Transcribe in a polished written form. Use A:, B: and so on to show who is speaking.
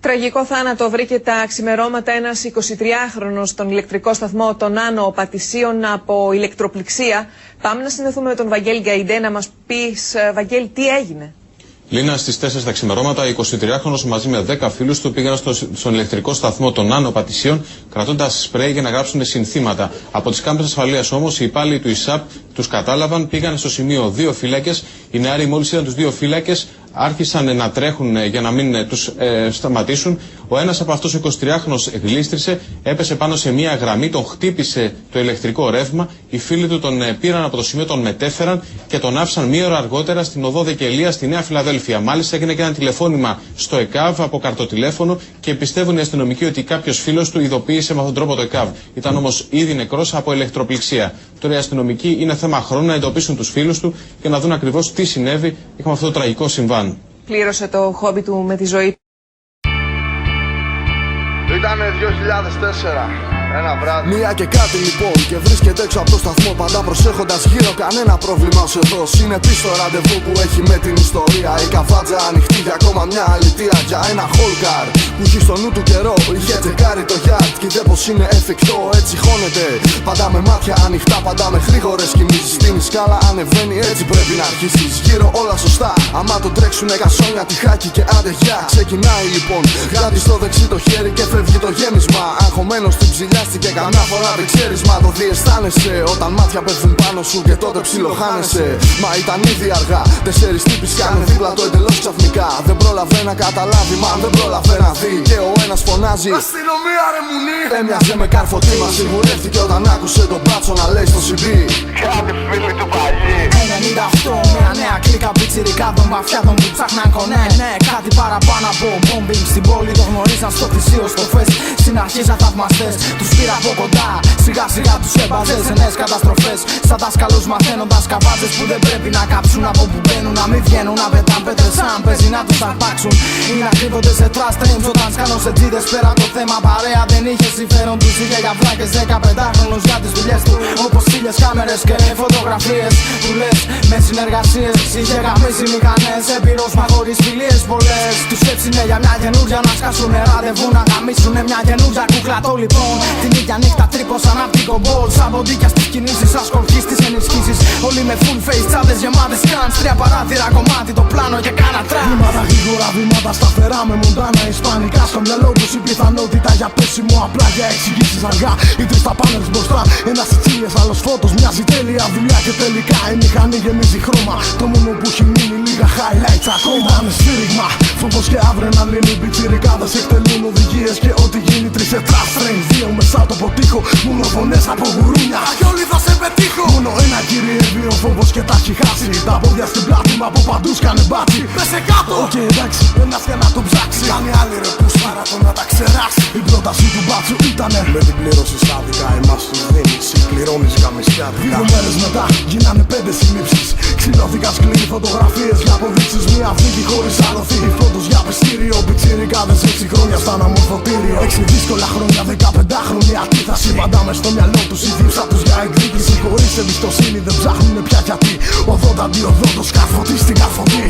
A: Τραγικό θάνατο βρήκε τα ξημερώματα ένας 23χρονος στον ηλεκτρικό σταθμό των Άνω Πατησίων από ηλεκτροπληξία. Πάμε να συνδεθούμε με τον Βαγγέλη Γκαϊντέ να μας πεις, Βαγγέλη, τι έγινε.
B: Λίνα, στις 4 τα ξημερώματα, 23χρονος μαζί με 10 φίλους του πήγαν στον ηλεκτρικό σταθμό των Άνω Πατησίων, κρατώντας σπρέι για να γράψουν συνθήματα. Από τις κάμερες ασφαλείας όμως, οι υπάλληλοι του ΙΣΑΠ τους κατάλαβαν, πήγαν στο σημείο 2 φύλακες. Οι νεάροι μόλις είδαν τους 2 φύλακες, άρχισαν να τρέχουν για να μην τους σταματήσουν. Ο ένας από αυτούς, ο 23χρονος, γλίστρισε, έπεσε πάνω σε μια γραμμή, τον χτύπησε το ηλεκτρικό ρεύμα. Οι φίλοι του τον πήραν από το σημείο, τον μετέφεραν και τον άφησαν μία ώρα αργότερα στην οδό Δεκελία στη Νέα Φιλαδέλφια. Μάλιστα έγινε και ένα τηλεφώνημα στο ΕΚΑΒ από καρτοτηλέφωνο και πιστεύουν οι αστυνομικοί ότι κάποιος φίλος του ειδοποίησε με αυτόν τον τρόπο το ΕΚΑΒ. Ήταν όμως ήδη νεκρός από ηλεκτροπληξία. Τώρα οι αστυνομικοί είναι θέμα χρόνου να εντοπίσουν τους φίλους του και να δουν ακριβώς τι συνέβη. Είχαμε αυτό το τραγικό συμβάν.
A: Πλήρωσε το χόμπι του με τη ζωή του.
C: Ήτανε 2004. Ένα βράδυ.
D: Μία και κάτι λοιπόν και βρίσκεται έξω από το σταθμό, πάντα προσέχοντας γύρω, κανένα πρόβλημα ως εδώ. Συνεπής στο ραντεβού που έχει με την ιστορία. Η καφάτζα ανοιχτή για ακόμα μια αλητία. Για ένα χολκάρ που έχει στο νου του καιρό. Είχε τσεκάρει το γιάρτ και είδε πως είναι εφικτό. Έτσι χώνεται, πάντα με μάτια ανοιχτά, πάντα με γρήγορες κινήσεις. Στην σκάλα ανεβαίνει, έτσι πρέπει να αρχίσεις. Γύρω όλα σωστά, άμα το τρέξουνε κασόνια, τυχάκι και άντε γεια. Ξεκινάει λοιπόν, γράφει στο δεξί το χέρι και φεύγει το γέμισμα. Αγχωμένος στην ψηλιά και καμιά φορά δεν ξέρεις, μα το διαισθάνεσαι όταν μάτια πέφτουν πάνω σου και τότε ψιλοχάνεσαι. Μα ήταν ήδη αργά, 4 τύποι σκάνε δίπλα το εντελώς ξαφνικά. Δεν πρόλαβε να καταλάβει, μα δεν πρόλαβε να δει. Και ο ένας φωνάζει αστυνομία ρε μουνί. Έμοιαζε με καρφωτή, μα σιγουρεύτηκε όταν άκουσε τον μπάτσο να λέει στο CD
C: Κάτι φίλοι του παλιοί.
E: 98, μια νέα κλίκα πιτσιρικάδων μαφιάδων που ψάχναν κονέ. Ναι, κάτι παραπάνω από mobbing στην πόλη. Το γνωρίζαν στο θυσίο, στο φεστ. Στην αρχή σαν θαυμαστές, τους πήρα από κοντά. Σιγά σιγά τους έμπαζες σε νέες καταστροφές. Σαν δάσκαλους μαθαίνοντας καβάτζες που δεν πρέπει να κάψουν. Από που μπαίνουν να μην βγαίνουν, να πετάν πέτρες σαν παίζει να τους αρπάξουν. Ή να κρύβονται σε trust trains όταν σκάνω σε τζίδες. Πέρα το θέμα παρέα δεν είχε συμφέρον. Τους είχε για βλάκες 15χρονους για τις δουλειές του. Όπως χίλιες κάμερες και φωτογραφίες που λες με συνεργασίες. Είχε γαμίσει μηχανές, επιρρός μα χωρίς φιλίες πολλές. Τους σκέψουνε για μια καινούρια να σκάσουνε ραντεβού. Να γαμίσουνε μια καινούρια κούκλα το λοιπόν. Την ίδια νύχτα τρύπωσαν απ' την κομπόλ. Σαν ποντίκια στις κινήσεις, σαν σκορπί στις ενισχύσεις. Όλοι με full face, τσάντες γεμάτες κάνς. 3 παράθυρα κομμάτι, το πλάνο και κάνα τραπ.
D: Βήματα γρήγορα, βήματα σταθερά με μοντάνα ισπανικά. Στο μυαλό τους η πιθανότητα για πέσιμο, απλά για εξηγήσεις αργά. Οι 3 τα πάνελς μπροστά, ένας Σιτσίλιες, άλλος φώτος. Μοιάζει τέλεια δουλειά και τελικά η μηχανή γεμίζει χρώμα. Το μόνο που έχει μείνει λίγα highlights ακόμα. Ήτανε σφύριγμα, φόβος και αδρεναλίνη. Πιτσιρικάδες εκτελούν οδηγίες και ό,τι γίνει 3 σε trust train. 2 μέσα το ποτίχο, μόνο φωνές από γουρούνια. Κι όλοι θα σε πετύχω. Μόνο ένα κυριεύει ο φόβος και τα έχει χάσει. Τα πόδια στην πλάτη μα από παντού σκάνε μπάτσι. Πέσε κάτω! Οκ, εντάξει, ένας για να το ψάξει. Κάνει άλλη ρε που μάραθον να τα ξεράσει. Η πρόταση του μπάτσου ήτανε με την πλήρωση στάδικα. Εμάς τους δίνεις, συμπληρώνεις γαμισιάδικα. 2 μέρες μετά γίνανε 5 συλλήψεις. Ξυλώθηκαν σκληροί φωτογραφίες για αποδείξεις. Μια φύγη χωρίς άλοθη. Φώτος για πιστήριο. Πιτσιρικάδες 6 χρόνια στα αναμορφωτήριο. 6 δύσκολα χρόνια, 15χρονη αντίθαση. Πάντα μες στο μυαλό τους οι δίψα τους για εκδίκηση. Χωρίς εμπιστοσύνη δεν ψάχνουνε πια γιατί. Οδόντα αντί οδόντος, καρφωτή στην καρφωτή.